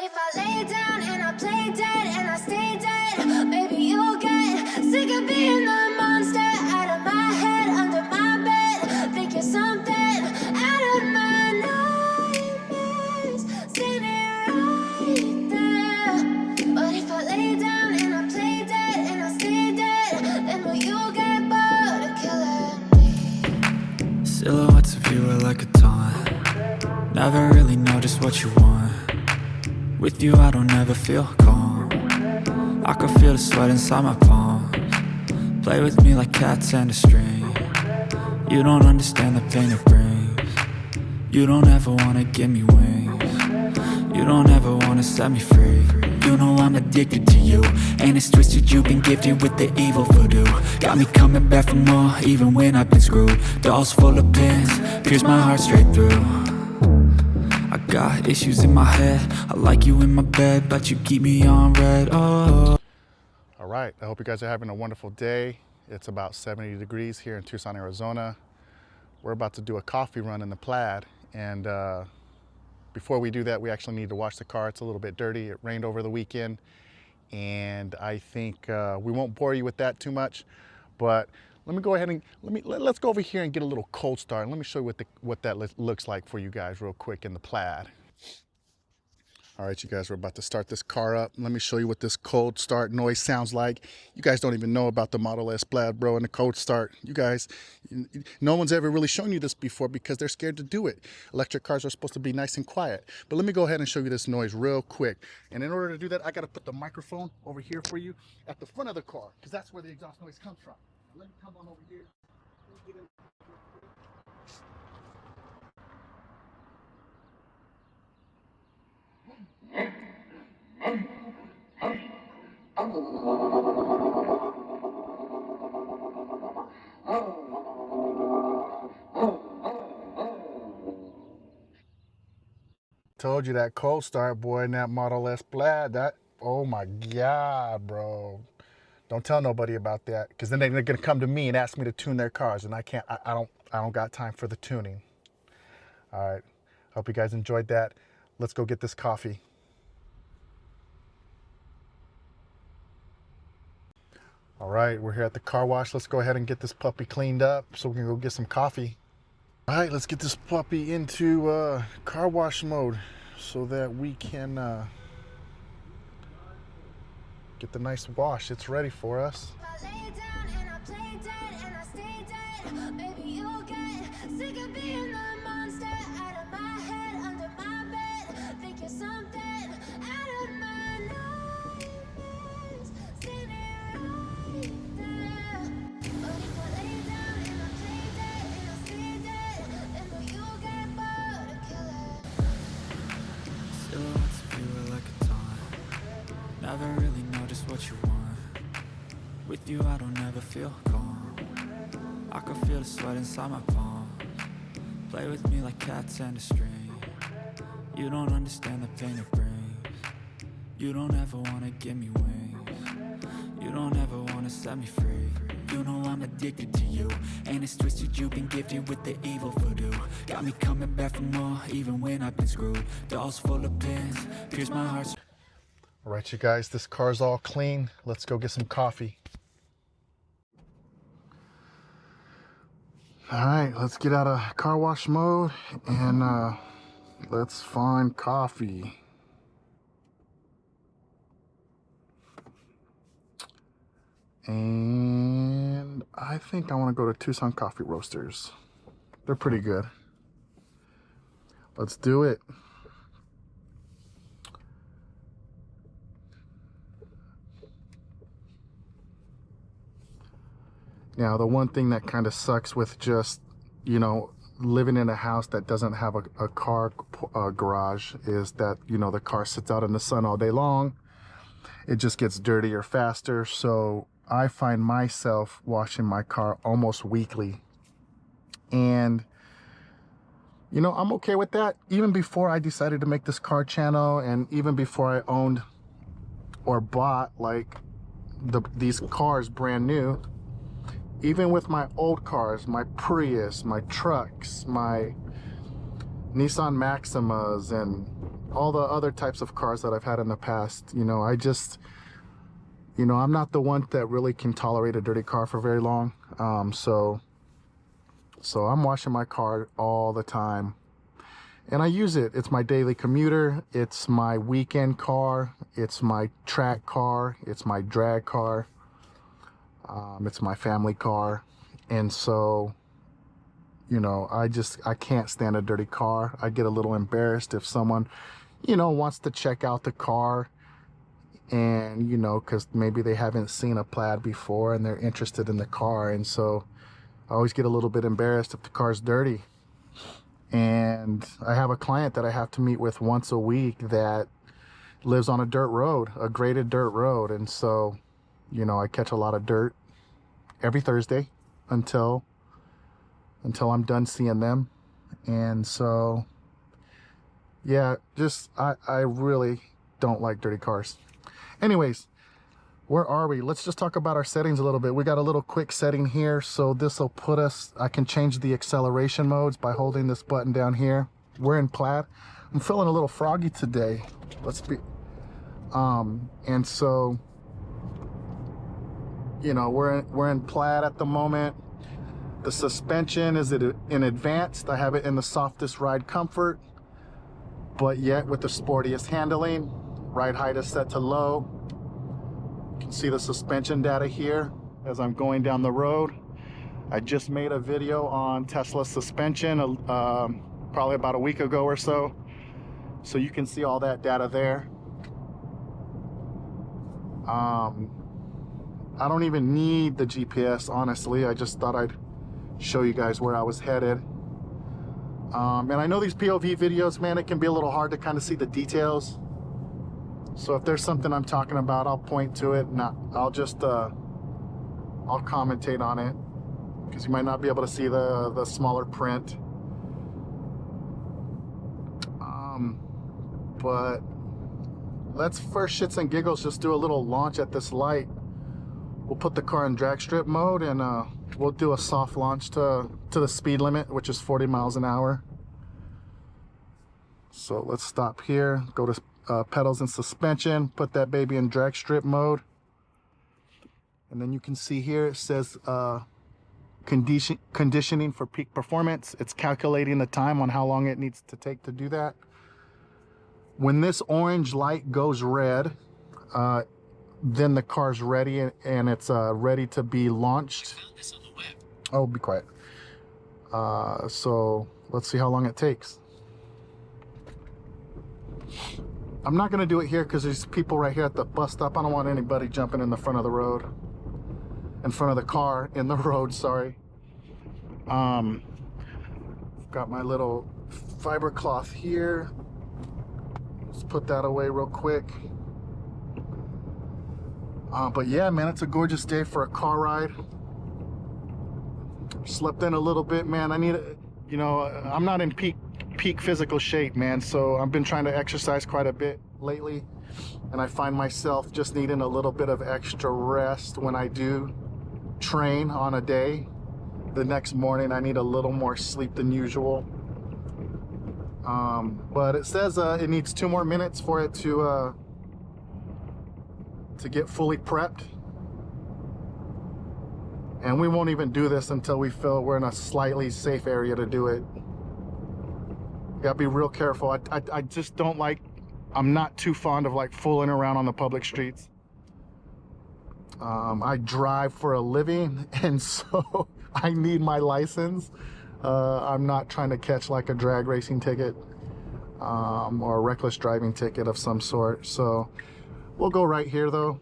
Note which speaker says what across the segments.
Speaker 1: if I lay down and I play dead and I stay dead, maybe you'll get sick of being the monster out of my head, under my bed. Think you're something out of my nightmares, standing right there. But if I lay down and I play dead and I stay dead, then will you get bored of killing me?
Speaker 2: Silhouettes of you are like a taunt. Never really know just what you want. With you I don't ever feel calm. I can feel the sweat inside my palms. Play with me like cats and a string. You don't understand the pain it brings. You don't ever wanna give me wings. You don't ever wanna set me free. You know I'm addicted to you, and it's twisted, you've been gifted with the evil voodoo. Got me coming back for more, even when I've been screwed. Dolls full of pins, pierce my heart straight through. I got issues in my head, I like you in my bed, but you keep me on red, oh.
Speaker 3: All right, I hope you guys are having a wonderful day. It's about 70 degrees here in Tucson, Arizona. We're about to do a coffee run in the Plaid, and before we do that, we actually need to wash the car. It's a little bit dirty. It rained over the weekend, and I think we won't bore you with that too much, but let me go ahead and let's go over here and get a little cold start. And let me show you what that looks like for you guys real quick in the Plaid. All right, you guys, we're about to start this car up. Let me show you what this cold start noise sounds like. You guys don't even know about the Model S Plaid, bro, and the cold start. You guys, no one's ever really shown you this before because they're scared to do it. Electric cars are supposed to be nice and quiet. But let me go ahead and show you this noise real quick. And in order to do that, I got to put the microphone over here for you at the front of the car, because that's where the exhaust noise comes from. Let me come on over here. Told you that cold start, boy, in that Model S Plaid, that, oh my God, bro. Don't tell nobody about that, because then they're gonna come to me and ask me to tune their cars, and I can't, I don't got time for the tuning. All right, hope you guys enjoyed that. Let's go get this coffee. All right, we're here at the car wash. Let's go ahead and get this puppy cleaned up so we can go get some coffee. All right, let's get this puppy into car wash mode so that we can get the nice wash. It's ready for us.
Speaker 1: If I lay down and I play dead and I stay dead, maybe you'll get sick of being the monster out of my head, under my bed. Think you're something out of my nightmares, standing right there. But if I lay down and I play dead and I stay dead, then will you get bored of killing?
Speaker 2: Silhouettes of you are like a taunt. Never really know just what you want. With you I don't ever feel calm. I can feel the sweat inside my palms. Play with me like cats and a string. You don't understand the pain it brings. You don't ever wanna give me wings. You don't ever wanna set me free. You know I'm addicted to you, and it's twisted, you've been gifted with the evil voodoo. Got me coming back for more, even when I've been screwed. Dolls full of pins, pierce my heart.
Speaker 3: All right, you guys, this car's all clean. Let's go get some coffee. All right, let's get out of car wash mode and let's find coffee. And I think I want to go to Tucson Coffee Roasters. They're pretty good. Let's do it. Now, the one thing that kind of sucks with just, you know, living in a house that doesn't have a car garage is that, you know, the car sits out in the sun all day long. It just gets dirtier faster. So I find myself washing my car almost weekly. And, you know, I'm okay with that. Even before I decided to make this car channel, and even before I owned or bought like these cars brand new, even with my old cars, my Prius, my trucks, my Nissan Maximas, and all the other types of cars that I've had in the past. You know, I just, you know, I'm not the one that really can tolerate a dirty car for very long. So I'm washing my car all the time, and I use it. It's my daily commuter. It's my weekend car. It's my track car. It's my drag car. It's my family car. And so, you know, I can't stand a dirty car. I get a little embarrassed if someone, you know, wants to check out the car, and, you know, because maybe they haven't seen a Plaid before and they're interested in the car. And so I always get a little bit embarrassed if the car's dirty. And I have a client that I have to meet with once a week that lives on a dirt road, a graded dirt road. And so, you know, I catch a lot of dirt every Thursday until I'm done seeing them. And so, yeah, just, I really don't like dirty cars. Anyways, where are we? Let's just talk about our settings a little bit. We got a little quick setting here. So this will put us, I can change the acceleration modes by holding this button down here. We're in Plaid. I'm feeling a little froggy today. And so, you know, we're in Plaid at the moment. The suspension is in advanced. I have it in the softest ride comfort, but yet with the sportiest handling. Ride height is set to low. You can see the suspension data here as I'm going down the road. I just made a video on Tesla suspension probably about a week ago or so. So you can see all that data there. I don't even need the GPS, honestly. I just thought I'd show you guys where I was headed. And I know these POV videos, man, it can be a little hard to kind of see the details. So if there's something I'm talking about, I'll point to it, and I'll just I'll commentate on it, because you might not be able to see the smaller print. But let's, for shits and giggles, just do a little launch at this light. We'll put the car in drag strip mode, and we'll do a soft launch to the speed limit, which is 40 miles an hour. So let's stop here, go to pedals and suspension, put that baby in drag strip mode. And then you can see here it says conditioning for peak performance. It's calculating the time on how long it needs to take to do that. When this orange light goes red, then the car's ready, and it's ready to be launched. Oh, be quiet. So let's see how long it takes. I'm not gonna do it here because there's people right here at the bus stop. I don't want anybody jumping in the front of the road, in front of the car in the road, sorry. Got my little fiber cloth here. Let's put that away real quick. But yeah, man, it's a gorgeous day for a car ride. Slept in a little bit, man. I need, you know, I'm not in peak physical shape, man, so I've been trying to exercise quite a bit lately, and I find myself just needing a little bit of extra rest when I do train on a day. The next morning I need a little more sleep than usual. But it says it needs 2 more minutes for it to get fully prepped, and we won't even do this until we feel we're in a slightly safe area to do it. Gotta be real careful. I just don't like, I'm not too fond of like fooling around on the public streets. I drive for a living, and so I need my license. I'm not trying to catch like a drag racing ticket or a reckless driving ticket of some sort. So we'll go right here though.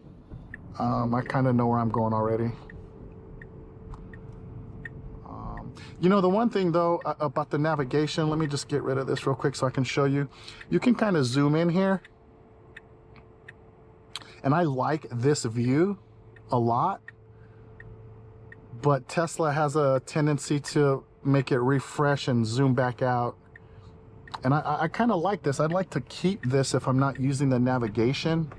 Speaker 3: I kind of know where I'm going already. You know, the one thing though about the navigation, let me just get rid of this real quick so I can show you. You can kind of zoom in here, and I like this view a lot, but Tesla has a tendency to make it refresh and zoom back out, and I kind of like this. I'd like to keep this if I'm not using the navigation.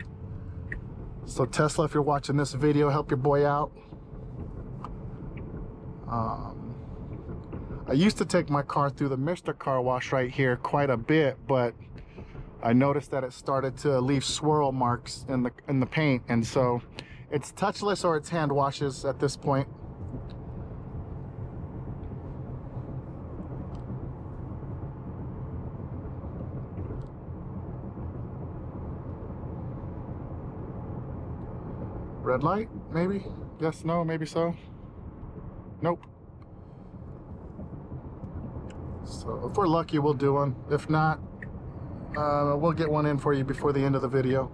Speaker 3: So Tesla, if you're watching this video, help your boy out. I used to take my car through the Mr. Car Wash right here quite a bit, but I noticed that it started to leave swirl marks in the paint, and so it's touchless or it's hand washes at this point. Red light, maybe? Yes, no, maybe so. Nope. So if we're lucky, we'll do one. If not, we'll get one in for you before the end of the video.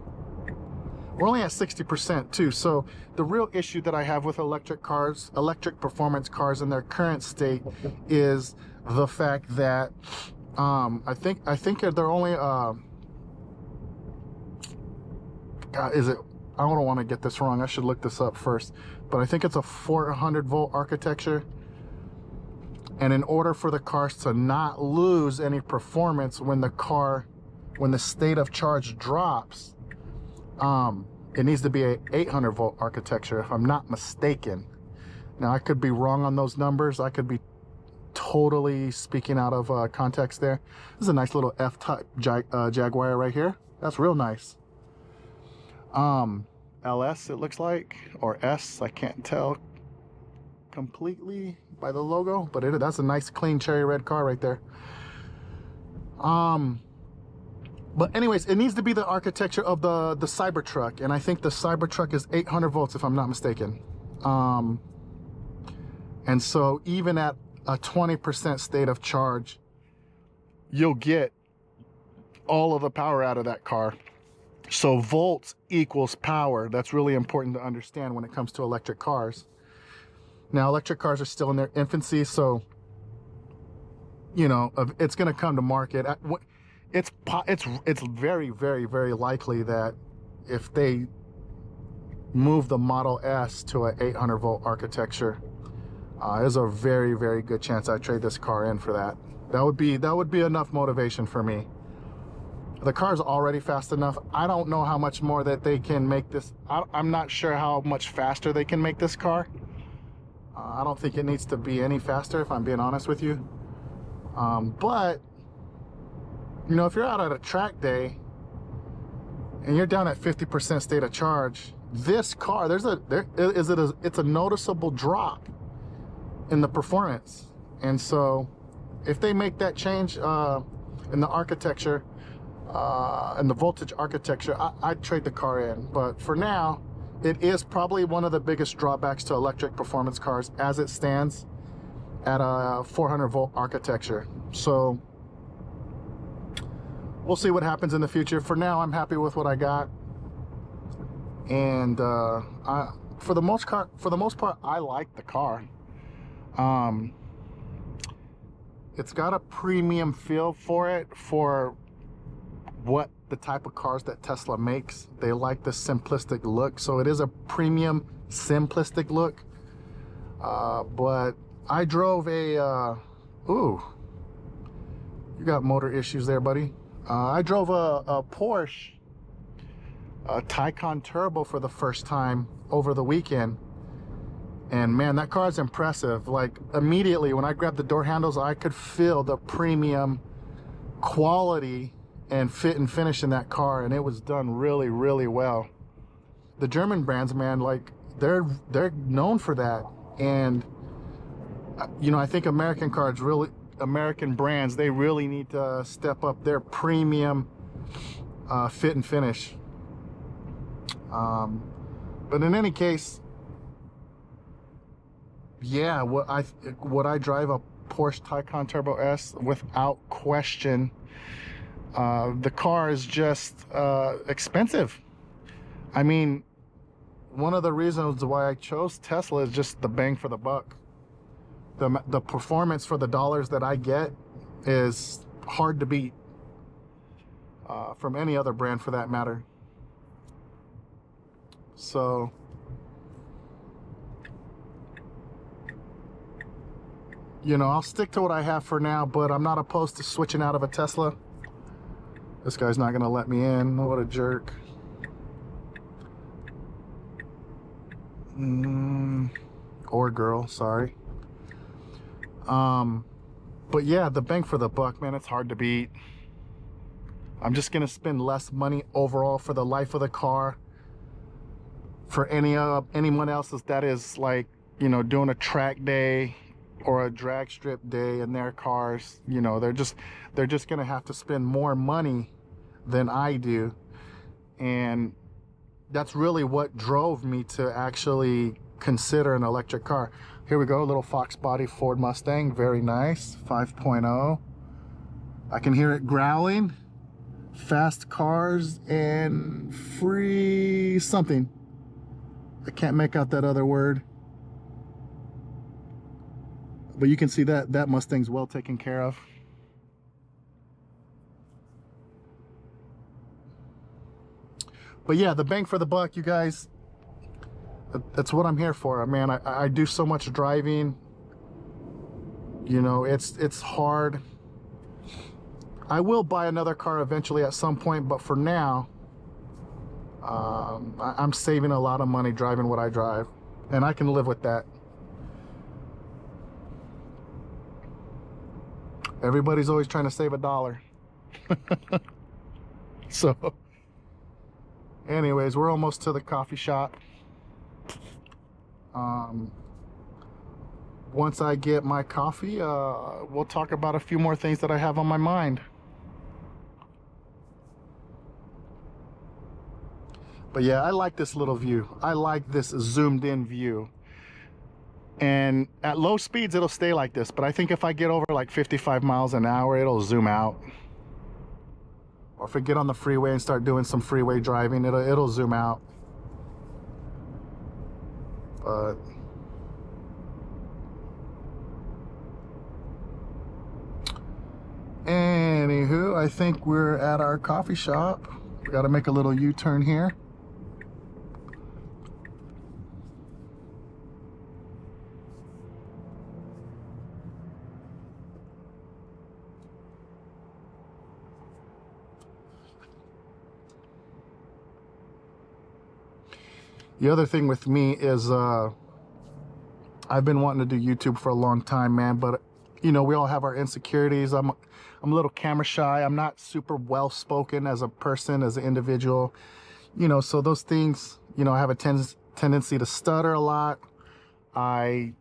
Speaker 3: We're only at 60% too, so the real issue that I have with electric cars, electric performance cars in their current state, is the fact that I think they're only God, is it? I don't want to get this wrong. I should look this up first, but I think it's a 400 volt architecture. And in order for the cars to not lose any performance when the state of charge drops, it needs to be a 800 volt architecture, if I'm not mistaken. Now, I could be wrong on those numbers. I could be totally speaking out of context there. This is a nice little F-type Jaguar right here. That's real nice. LS, it looks like, or S, I can't tell completely by the logo, but that's a nice clean cherry red car right there. But anyways, it needs to be the architecture of the Cybertruck, and I think the Cybertruck is 800 volts if I'm not mistaken. And so even at a 20% state of charge, you'll get all of the power out of that car. So volts equals power. That's really important to understand when it comes to electric cars. Now, electric cars are still in their infancy, so, you know, it's going to come to market. It's very, very, very likely that if they move the Model S to an 800 volt architecture, there's a very, very good chance I trade this car in for that. That would be enough motivation for me. The car's already fast enough. I don't know how much more that they can make this. I'm not sure how much faster they can make this car. I don't think it needs to be any faster, if I'm being honest with you. But, you know, if you're out at a track day and you're down at 50% state of charge, this car, it's a noticeable drop in the performance. And so if they make that change in the architecture, and the voltage architecture, I'd trade the car in. But for now, it is probably one of the biggest drawbacks to electric performance cars as it stands at a 400 volt architecture. So we'll see what happens in the future. For now, I'm happy with what I got, and for the most part, I like the car. It's got a premium feel for it, for what the type of cars that Tesla makes. They like the simplistic look, so it is a premium simplistic look. But I drove a ooh, you got motor issues there, buddy. I drove a Porsche Taycan Turbo for the first time over the weekend, and man, that car is impressive. Like, immediately when I grabbed the door handles, I could feel the premium quality and fit and finish in that car, and it was done really, really well. The German brands, man, like, they're known for that. And you know, I think American brands, they really need to step up their premium fit and finish. But in any case, yeah, would I drive a Porsche Taycan Turbo S? Without question. The car is just expensive. I mean, one of the reasons why I chose Tesla is just the bang for the buck. The performance for the dollars that I get is hard to beat from any other brand for that matter. So you know, I'll stick to what I have for now, but I'm not opposed to switching out of a Tesla. This guy's not gonna let me in. What a jerk. Or girl, sorry. But yeah, the bang for the buck, man, it's hard to beat. I'm just gonna spend less money overall for the life of the car. For anyone else that is like, you know, doing a track day or a drag strip day in their cars, you know, they're just gonna have to spend more money than I do. And that's really what drove me to actually consider an electric car. Here we go, a little Fox body Ford Mustang, very nice, 5.0. I can hear it growling. Fast cars and free something. I can't make out that other word. But you can see that Mustang's well taken care of. But yeah, the bang for the buck, you guys, that's what I'm here for. Man, I do so much driving. You know, it's hard. I will buy another car eventually at some point, but for now, I'm saving a lot of money driving what I drive, and I can live with that. Everybody's always trying to save $1. So anyways, we're almost to the coffee shop. Once I get my coffee, we'll talk about a few more things that I have on my mind. But yeah, I like this little view. I like this zoomed in view. And at low speeds, it'll stay like this. But I think if I get over like 55 miles an hour, it'll zoom out. Or if I get on the freeway and start doing some freeway driving, it'll zoom out. But anywho, I think we're at our coffee shop. We got to make a little U-turn here. The other thing with me is I've been wanting to do YouTube for a long time, man, but you know, we all have our insecurities. I'm a little camera shy. I'm not super well spoken as a person, as an individual, you know, so those things, you know, I have a tendency to stutter a lot. I,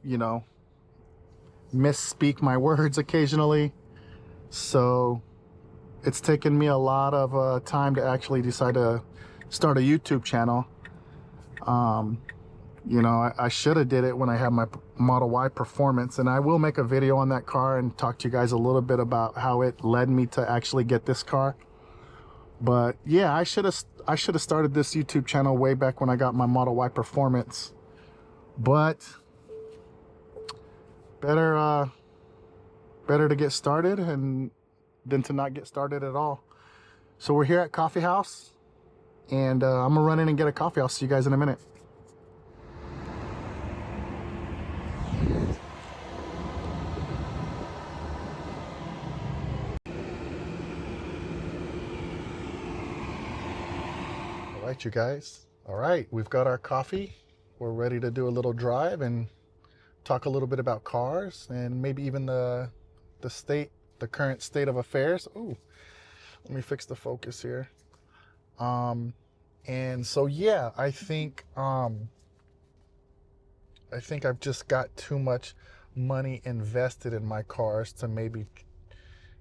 Speaker 3: you know, misspeak my words occasionally. So it's taken me a lot of time to actually decide to start a YouTube channel. You know, I should have did it when I had my Model Y Performance, and I will make a video on that car and talk to you guys a little bit about how it led me to actually get this car. But yeah, I should have started this YouTube channel way back when I got my Model Y Performance. But better to get started than to not get started at all. So we're here at Coffee House, and I'm gonna run in and get a coffee. I'll see you guys in a minute. All right, you guys. All right, we've got our coffee. We're ready to do a little drive and talk a little bit about cars and maybe even the current state of affairs. Ooh, let me fix the focus here. And so yeah, I think I've just got too much money invested in my cars to maybe,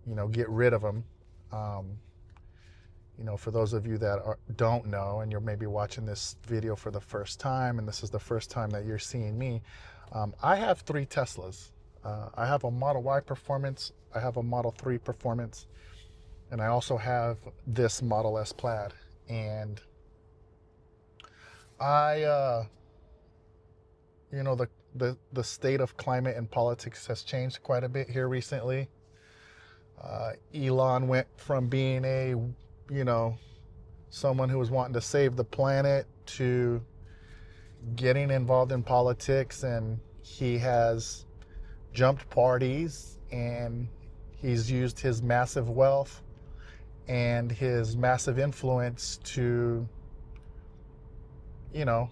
Speaker 3: you know, get rid of them. You know, for those of you that don't know, and you're maybe watching this video for the first time, and this is the first time that you're seeing me, I have 3 Teslas. I have a Model Y Performance, I have a Model 3 Performance, and I also have this Model S Plaid. And you know, the state of climate and politics has changed quite a bit here recently. Elon went from being a, you know, someone who was wanting to save the planet to getting involved in politics, and he has jumped parties, and he's used his massive wealth and his massive influence to, you know,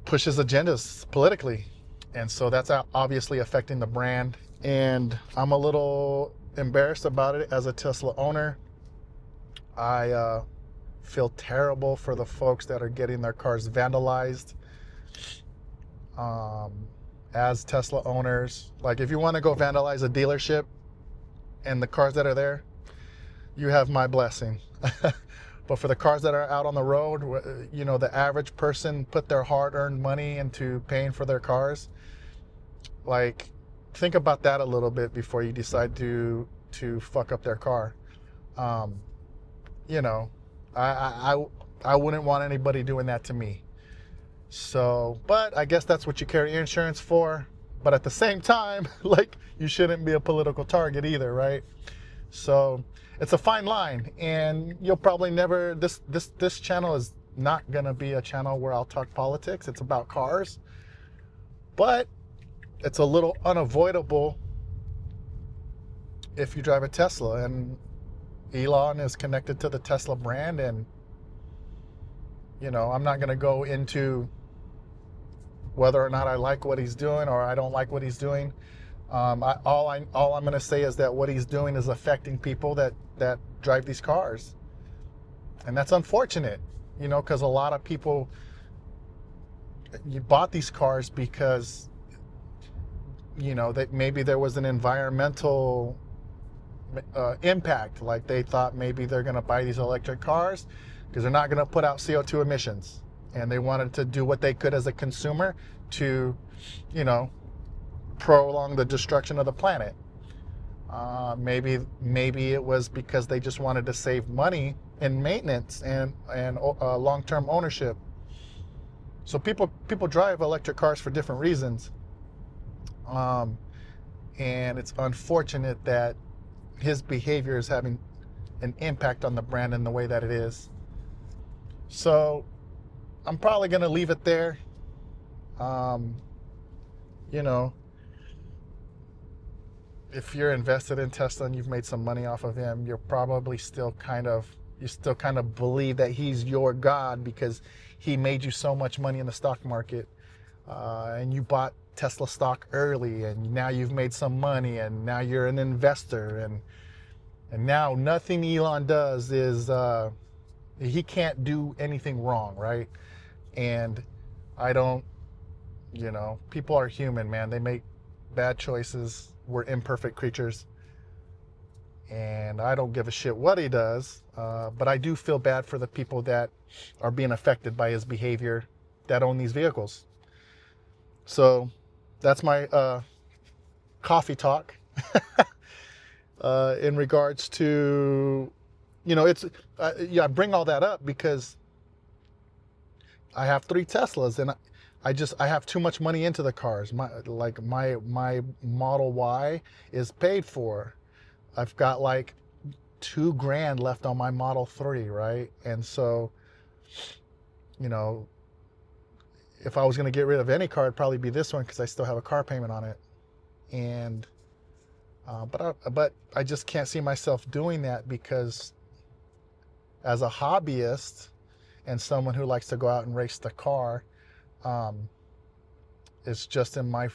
Speaker 3: push his agendas politically. And so that's obviously affecting the brand And I'm a little embarrassed about it as a Tesla owner. I feel terrible for the folks that are getting their cars vandalized. As Tesla owners, like if you want to go vandalize a dealership and the cars that are there, you have my blessing. But for the cars that are out on the road, you know, the average person put their hard-earned money into paying for their cars. Like, think about that a little bit before you decide to fuck up their car. You know, I wouldn't want anybody doing that to me. So, but I guess that's what you carry insurance for. But at the same time, like, you shouldn't be a political target either, right? So it's a fine line, and you'll probably never, this channel is not gonna be a channel where I'll talk politics. It's about cars, but it's a little unavoidable if you drive a Tesla, and Elon is connected to the Tesla brand. And you know, I'm not gonna go into whether or not I like what he's doing or I don't like what he's doing. All I'm going to say is that what he's doing is affecting people that drive these cars, and that's unfortunate. You know, because a lot of people, you bought these cars because, you know, that maybe there was an environmental impact. Like they thought maybe they're going to buy these electric cars because they're not going to put out CO2 emissions. And they wanted to do what they could as a consumer to, you know, prolong the destruction of the planet. Maybe it was because they just wanted to save money in maintenance and long-term ownership. So people drive electric cars for different reasons. And it's unfortunate that his behavior is having an impact on the brand in the way that it is. So I'm probably going to leave it there. You know, if you're invested in Tesla and you've made some money off of him, you're probably still kind of believe that he's your God because he made you so much money in the stock market. And you bought Tesla stock early, and now you've made some money, and now you're an investor. And now nothing Elon does is, he can't do anything wrong, right? And I don't, you know, people are human, man. They make bad choices. We're imperfect creatures. And I don't give a shit what he does. But I do feel bad for the people that are being affected by his behavior that own these vehicles. So that's my coffee talk in regards to, you know, it's, yeah, I bring all that up because I have 3 Teslas, and I have too much money into the cars. My Model Y is paid for. I've got like $2,000 left on my Model 3, right? And so, you know, if I was going to get rid of any car, it'd probably be this one because I still have a car payment on it. And but I just can't see myself doing that because as a hobbyist and someone who likes to go out and race the car, it's just in my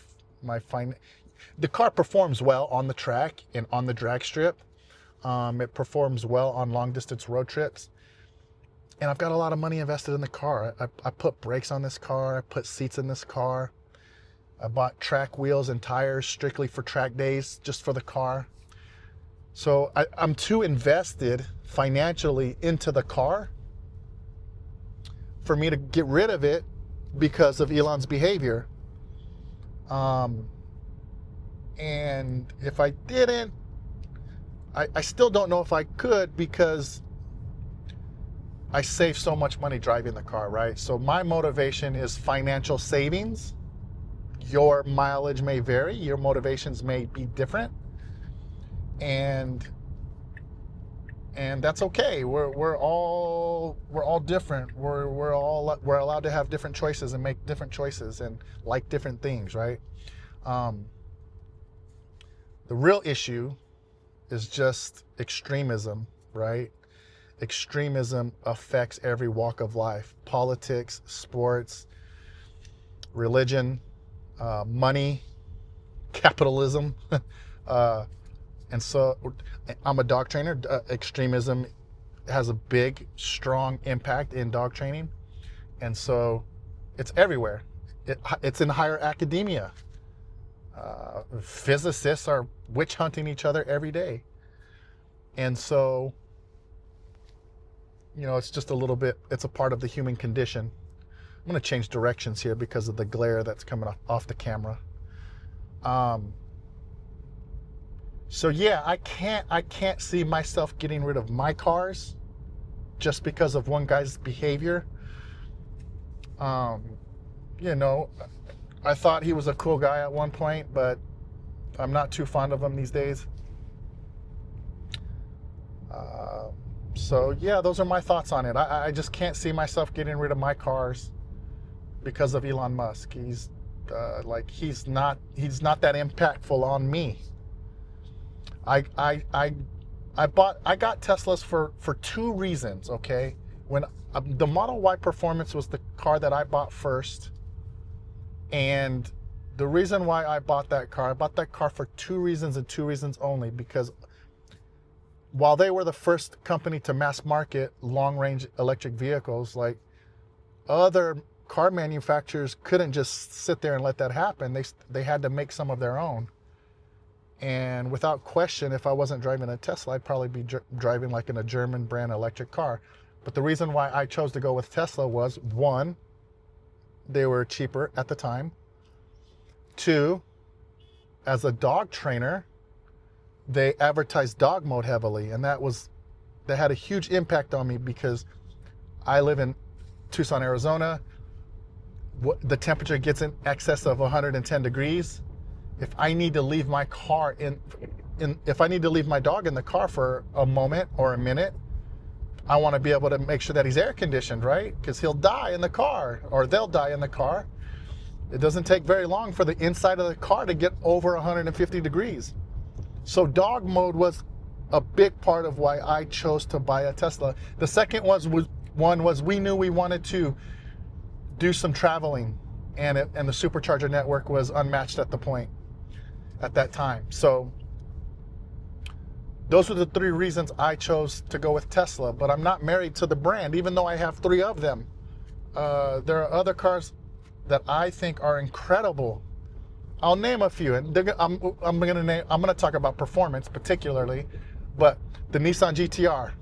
Speaker 3: the car performs well on the track and on the drag strip. It performs well on long distance road trips. And I've got a lot of money invested in the car. I put brakes on this car. I put seats in this car. I bought track wheels and tires strictly for track days, just for the car. So I'm too invested financially into the car for me to get rid of it because of Elon's behavior. And if I didn't, I still don't know if I could because I save so much money driving the car, right? So my motivation is financial savings. Your mileage may vary. Your motivations may be different. And that's okay. We're all different. We're allowed to have different choices and make different choices and like different things, right? The real issue is just extremism, right? Extremism affects every walk of life: politics, sports, religion, money, capitalism. And so I'm a dog trainer. Extremism has a big, strong impact in dog training. And so it's everywhere. It's in higher academia. Physicists are witch hunting each other every day. And so, you know, it's just a little bit, it's a part of the human condition. I'm going to change directions here because of the glare that's coming off the camera. So yeah, I can't see myself getting rid of my cars just because of one guy's behavior. You know, I thought he was a cool guy at one point, but I'm not too fond of him these days. So yeah, those are my thoughts on it. I just can't see myself getting rid of my cars because of Elon Musk. He's he's not that impactful on me. I got Teslas for two reasons. Okay, when the Model Y Performance was the car that I bought first, and the reason why I bought that car for two reasons and two reasons only. Because while they were the first company to mass market long-range electric vehicles, like, other car manufacturers couldn't just sit there and let that happen. They had to make some of their own. And without question, if I wasn't driving a Tesla, I'd probably be driving like in a German brand electric car. But the reason why I chose to go with Tesla was, one, they were cheaper at the time. Two, as a dog trainer, they advertised dog mode heavily, and that had a huge impact on me because I live in Tucson, Arizona. The temperature gets in excess of 110 degrees. If I need to leave my car if I need to leave my dog in the car for a moment or a minute, I want to be able to make sure that he's air conditioned, right? Because he'll die in the car, or they'll die in the car. It doesn't take very long for the inside of the car to get over 150 degrees. So dog mode was a big part of why I chose to buy a Tesla. The second was we knew we wanted to do some traveling, and the supercharger network was unmatched at that time. So those were the three reasons I chose to go with Tesla. But I'm not married to the brand, even though I have three of them. There are other cars that I think are incredible. I'll name a few, and I'm gonna talk about performance particularly, but the Nissan GTR,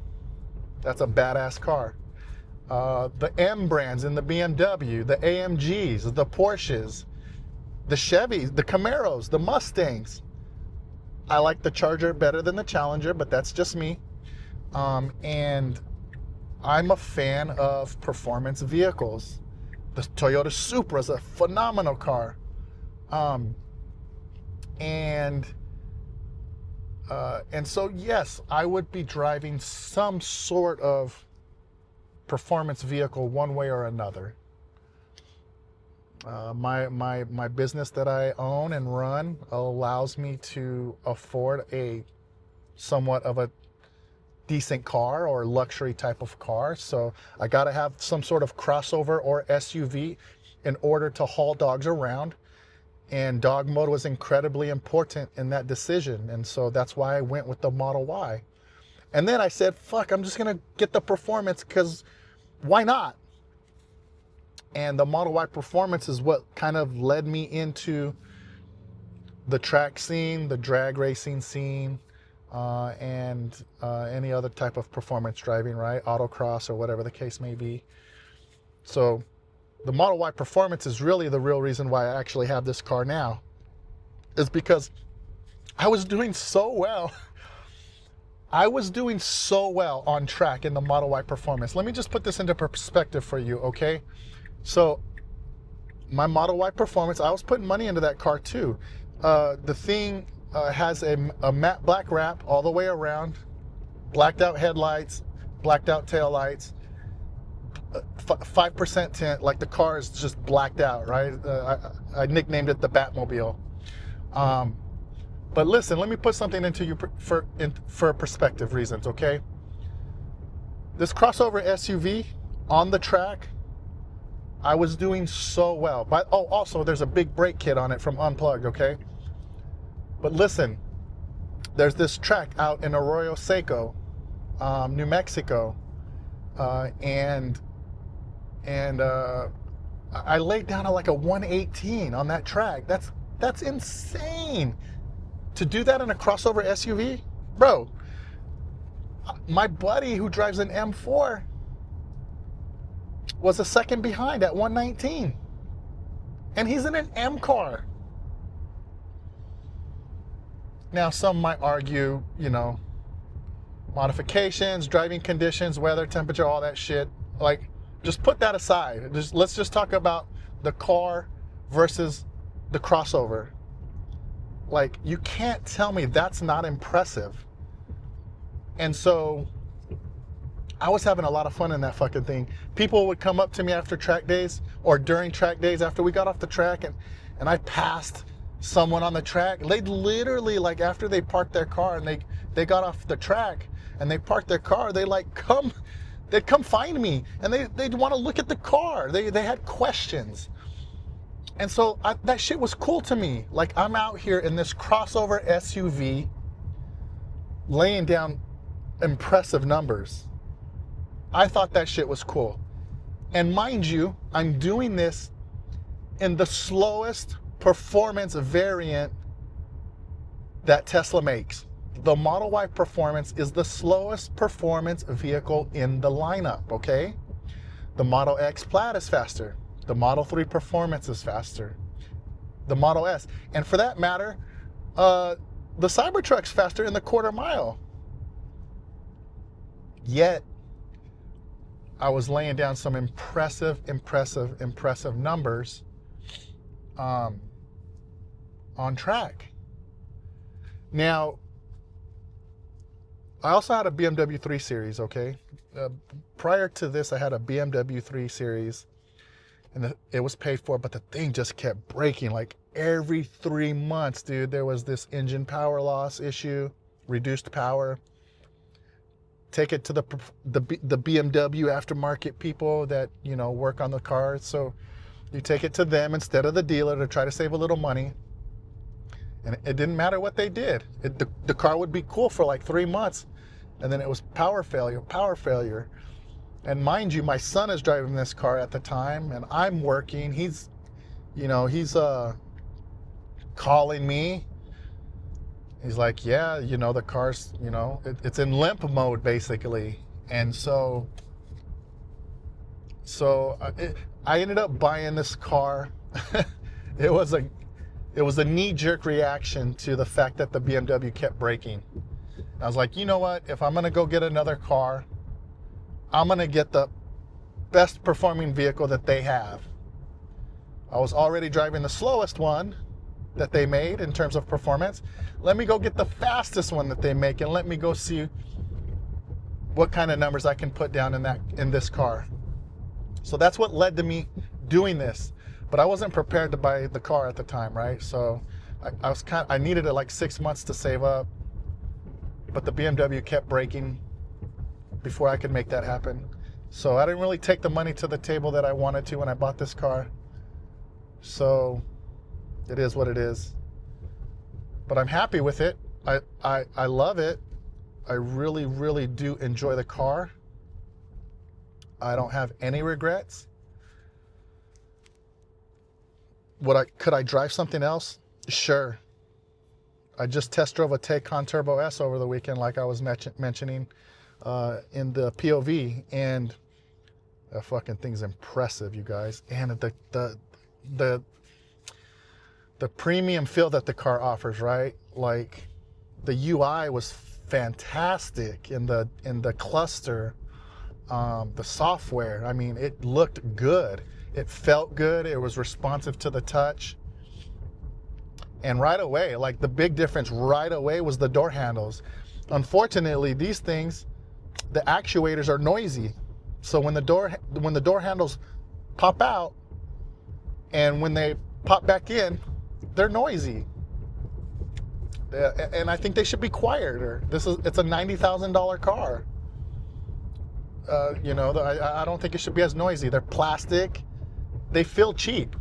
Speaker 3: that's a badass car. The M brands in the BMW, the AMGs, the Porsches, the Chevys, the Camaros, the Mustangs. I like the Charger better than the Challenger, but that's just me. And I'm a fan of performance vehicles. The Toyota Supra is a phenomenal car. And so yes, I would be driving some sort of performance vehicle one way or another. My business that I own and run allows me to afford a somewhat of a decent car or luxury type of car. So I got to have some sort of crossover or SUV in order to haul dogs around. And dog mode was incredibly important in that decision. And so that's why I went with the Model Y. And then I said, fuck, I'm just going to get the performance because why not? And the Model Y Performance is what kind of led me into the track scene, the drag racing scene, and any other type of performance driving, right? Autocross or whatever the case may be. So the Model Y Performance is really the real reason why I actually have this car now, is because I was doing so well. I was doing so well on track in the Model Y Performance. Let me just put this into perspective for you, okay? So my Model Y Performance, I was putting money into that car too. The thing has a matte black wrap all the way around, blacked out headlights, blacked out taillights, 5% tint, like the car is just blacked out, right? I nicknamed it the Batmobile. But listen, let me put something into you for perspective reasons, okay? This crossover SUV on the track, I was doing so well. But also there's a big brake kit on it from Unplugged, okay? But listen, there's this track out in Arroyo Seco, New Mexico, and I laid down at like a 118 on that track. That's insane. To do that in a crossover SUV, bro. My buddy who drives an M4 was a second behind at 119, and he's in an M car. Now, some might argue, you know, modifications, driving conditions, weather, temperature, all that shit. Like, just put that aside. Let's just talk about the car versus the crossover. Like, you can't tell me that's not impressive. And so I was having a lot of fun in that fucking thing. People would come up to me after track days or during track days after we got off the track, and I passed someone on the track. They'd literally, like, after they parked their car and they got off the track and they parked their car, they'd come find me, and they'd want to look at the car. They had questions. And so that shit was cool to me. Like, I'm out here in this crossover SUV laying down impressive numbers. I thought that shit was cool. And mind you, I'm doing this in the slowest performance variant that Tesla makes. The Model Y Performance is the slowest performance vehicle in the lineup, okay? The Model X Plaid is faster. The Model 3 Performance is faster. The Model S. And for that matter, the Cybertruck's faster in the quarter mile. Yet, I was laying down some impressive numbers on track. Now, I also had a BMW 3 Series, okay? Prior to this, I had a BMW 3 Series, and it was paid for, but the thing just kept breaking. Like, every 3 months, dude, there was this engine power loss issue, reduced power. Take it to the BMW aftermarket people that, you know, work on the cars. So you take it to them instead of the dealer to try to save a little money. And it didn't matter what they did. The car would be cool for like 3 months, and then it was power failure. And mind you, my son is driving this car at the time, and I'm working. He's calling me. He's like, yeah, you know, the car's, you know, it's in limp mode basically. And so I ended up buying this car. It was a knee-jerk reaction to the fact that the BMW kept breaking. I was like, you know what? If I'm gonna go get another car, I'm gonna get the best performing vehicle that they have. I was already driving the slowest one that they made in terms of performance. Let me go get the fastest one that they make, and let me go see what kind of numbers I can put down in this car. So that's what led to me doing this. But I wasn't prepared to buy the car at the time, right? So I needed it like 6 months to save up, but the BMW kept breaking before I could make that happen. So I didn't really take the money to the table that I wanted to when I bought this car. So it is what it is. But I'm happy with it. I love it. I really, really do enjoy the car. I don't have any regrets. Could I drive something else? Sure. I just test drove a Taycan Turbo S over the weekend, like I was mentioning in the POV, and that fucking thing's impressive, you guys. And the premium feel that the car offers, right? Like, the UI was fantastic in the cluster, the software. I mean, it looked good. It felt good. It was responsive to the touch. And right away, like, the big difference right away was the door handles. Unfortunately, these things, the actuators are noisy. So when the door handles pop out and when they pop back in, they're noisy. And I think they should be quieter. It's a $90,000 car. I don't think it should be as noisy. They're plastic. They feel cheap.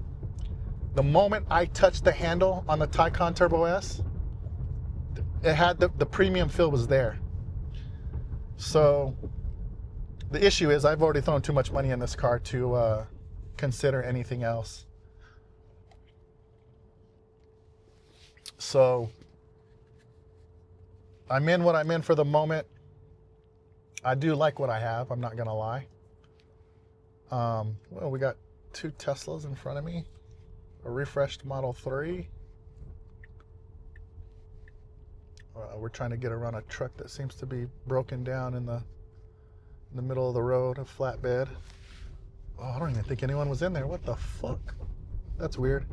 Speaker 3: The moment I touched the handle on the Taycan Turbo S, it had the premium feel was there. So the issue is I've already thrown too much money in this car to consider anything else. So I'm in what I'm in for the moment. I do like what I have, I'm not gonna lie. Well, we got 2 Teslas in front of me, a refreshed Model 3. We're trying to get around a truck that seems to be broken down in the middle of the road, a flatbed. Oh, I don't even think anyone was in there. What the fuck? That's weird.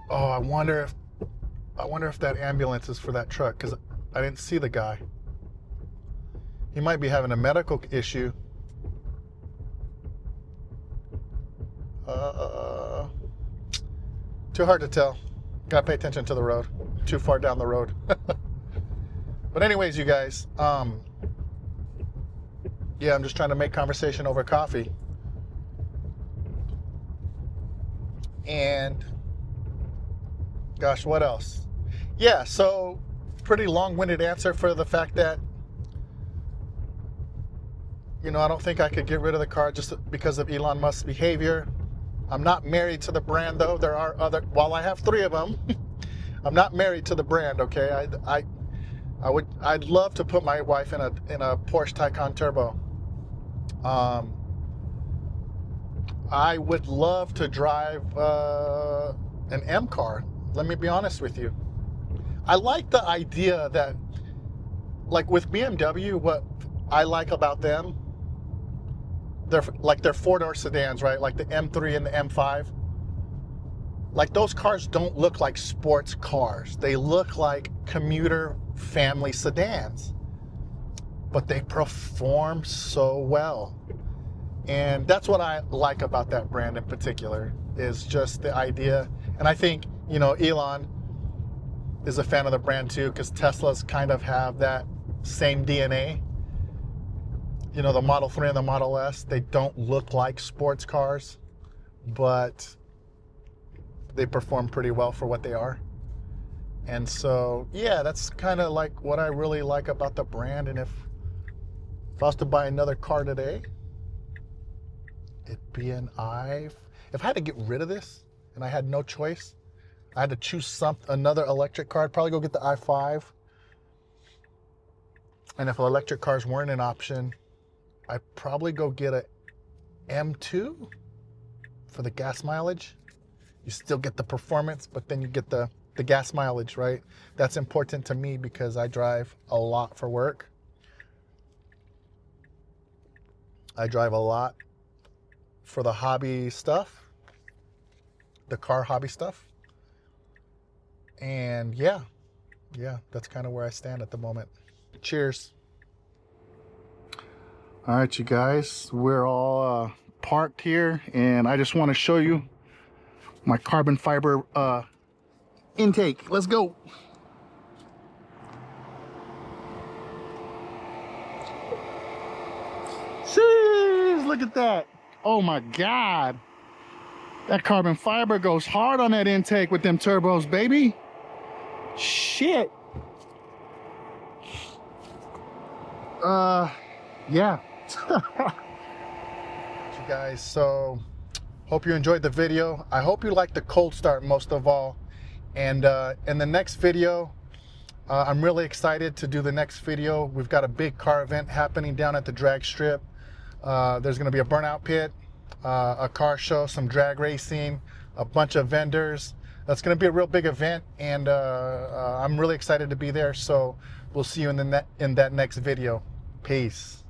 Speaker 3: Oh, I wonder if that ambulance is for that truck, because I didn't see the guy. He might be having a medical issue. Too hard to tell. Gotta pay attention to the road. Too far down the road. But anyways, you guys, yeah, I'm just trying to make conversation over coffee. And gosh, what else? Yeah, so pretty long-winded answer for the fact that, you know, I don't think I could get rid of the car just because of Elon Musk's behavior. I'm not married to the brand, though. There are other, while I have 3 of them, I'm not married to the brand, okay? I'd love to put my wife in a Porsche Taycan Turbo. I would love to drive an M car. Let me be honest with you. I like the idea that, like with BMW, what I like about them, they're 4-door sedans, right? Like the M3 and the M5. Like those cars don't look like sports cars. They look like commuter family sedans. But they perform so well. And that's what I like about that brand in particular, is just the idea. And I think, you know, Elon is a fan of the brand too, because Teslas kind of have that same DNA. You know, the Model 3 and the Model S, they don't look like sports cars, but they perform pretty well for what they are. And so, yeah, that's kind of like what I really like about the brand. And if I was to buy another car today, it'd be an i. If I had to get rid of this and I had no choice, I had to choose another electric car, I'd probably go get the i5. And if electric cars weren't an option, I'd probably go get a M2 for the gas mileage. You still get the performance, but then you get the gas mileage, right? That's important to me because I drive a lot for work. I drive a lot for the hobby stuff, the car hobby stuff. And yeah, that's kind of where I stand at the moment. Cheers. All right, you guys, we're all parked here, and I just want to show you my carbon fiber intake. Let's go. Jeez, look at that. Oh my God. That carbon fiber goes hard on that intake with them turbos, baby. Shit. Yeah. You guys, so hope you enjoyed the video. I hope you liked the cold start most of all. And in the next video, I'm really excited to do the next video. We've got a big car event happening down at the drag strip. There's going to be a burnout pit, a car show, some drag racing, a bunch of vendors. That's going to be a real big event, and I'm really excited to be there. So we'll see you in that next video. Peace.